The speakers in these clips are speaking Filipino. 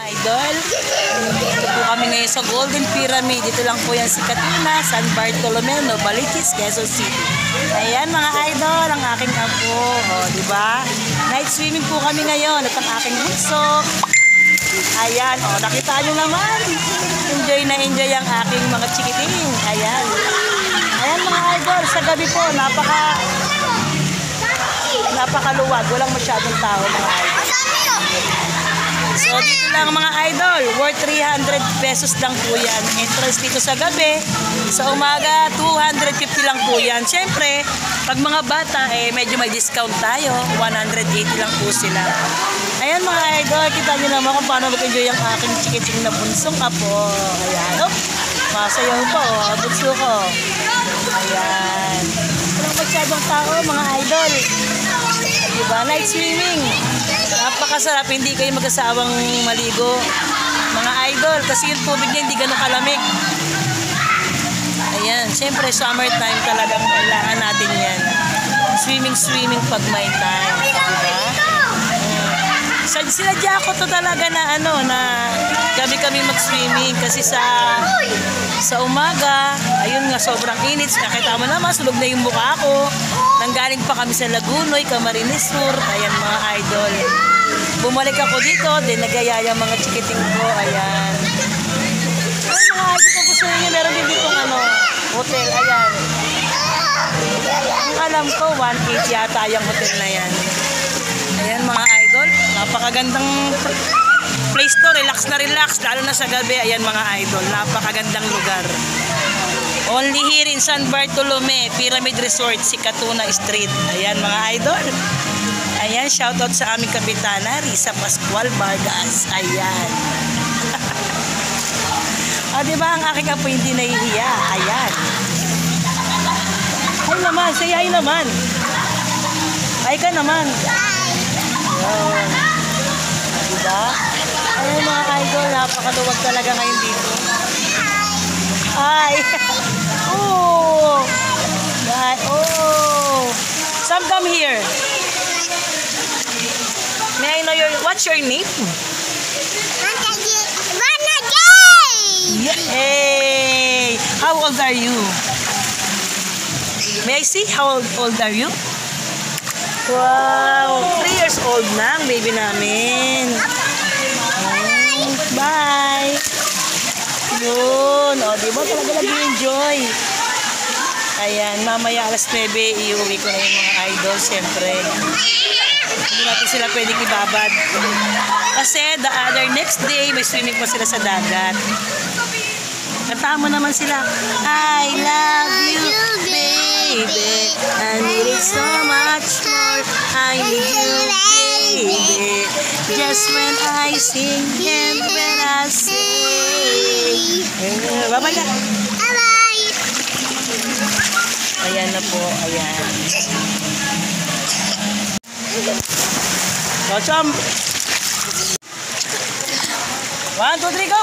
Idol, dito po kami ngayon sa Golden Pyramid. Dito lang po yan si Katuna, San Bartolome, Novaliches, Quezon City. Ayan mga idol, ang aking apo. O, diba? Night swimming po kami ngayon at ang aking bunso. Ayan, o, nakita nyo naman. Enjoy na enjoy ang aking mga chikiting. Ayan. Ayan mga idol, sa gabi po, napakaluwag. Walang masyadong tao mga idol. So dito lang mga idol, worth 300 pesos lang po yan. Entrance dito sa gabi, sa umaga 250 lang po yan. Siyempre, pag mga bata medyo may discount tayo, 180 lang po sila. Ayan mga idol, kita nyo naman kung paano mag-enjoy ang aking chikiting na bunsong apo. Ayan, masayaw po, bunso ko. Ayan, walang masyadong tao mga idol. Diba? Night swimming. Napakasarap, hindi kayo mag-asawang maligo mga idol kasi yung tubig niya hindi ganun kalamig. Ayan, siyempre summertime talagang kailangan natin yan. Swimming pag may time, diba? Sinadya ko to talaga na na gabi kami mag-swimming kasi sa umaga, ayun nga sobrang init. Nakita mo naman, sulog na yung mukha ko. Nanggaling pa kami sa Lagunoy, Camarines Sur. Ayan mga idol. Bumalik ako dito, din nagayaya mga chikiting ko. Ayan. Ay, mga idol ko gusto niyo, meron din ditong hotel. Ayan. Ang alam ko, 1.8 yata yung hotel na yan. Ayan mga idol. Napakagandang place to. Relax na relax. Lalo na sa gabi. Ayan mga idol. Napakagandang lugar. Only here in San Bartolome, Pyramid Resort, si Katuna Street. Ayan mga idol. Ayan, shoutout sa aming kapitana, Risa Pascual Vargas. Ayan. Diba ang aking apo hindi nahihiya? Ayan. Ay naman, say hi naman. Ay ka naman. Ayan. Diba? Ayan mga idol, napakaluwag talaga ngayon dito. Ay. Oh. Oh. Some come here. May I know what's your name? Hey. How old are you? May I see? How old are you? Wow. 3 years old na ang baby namin. Bye. Yun. O, diba talaga nag-enjoy? Ayan, mamaya alas 9, iuwi ko na yung mga idol, siyempre. Hindi natin sila pwedeng ibabad. Kasi the other next day, may swimming pa sila sa dagat. Katama naman sila. I love you, baby. I need it so much more. I need you, baby. Just when I sing and when I say. Bye-bye na. Bye-bye. Ayan na po. Ayan. Welcome. 1, 2, 3, go.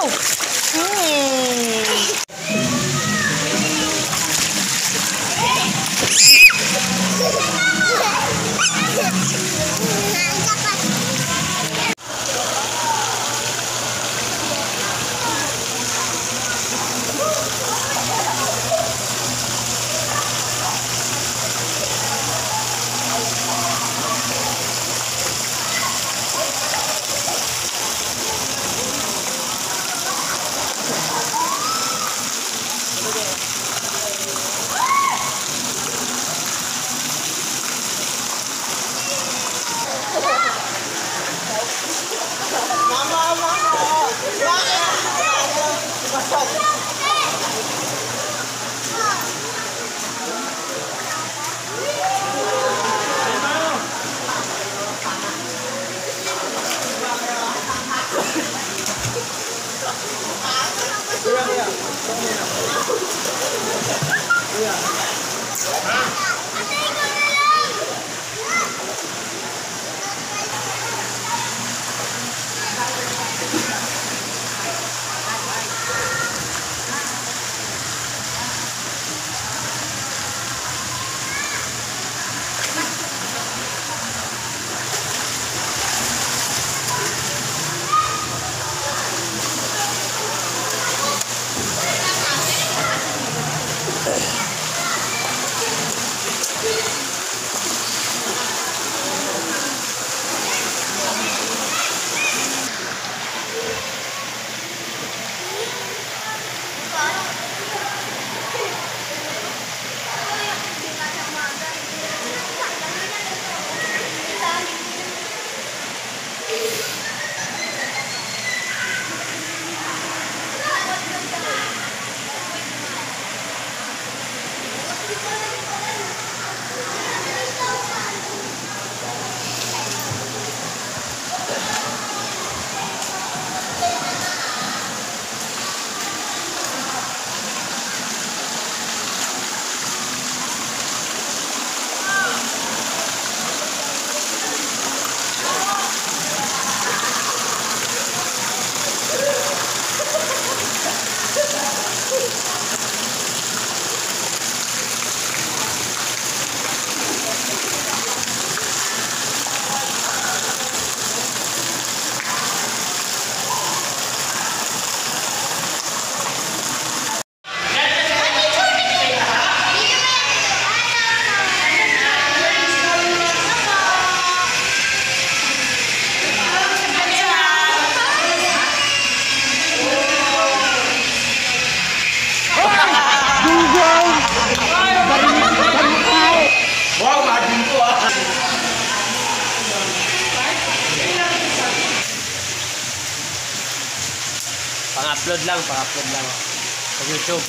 Pang-upload lang sa YouTube.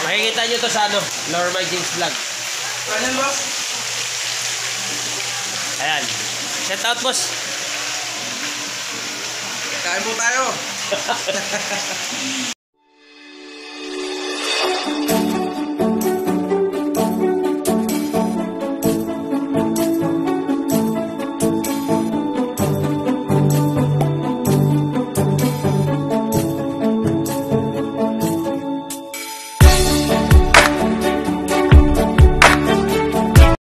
Makikita nyo to sa ano, Norma James Vlog. Ano, boss? Ayan. Shout out, boss. Kain po tayo.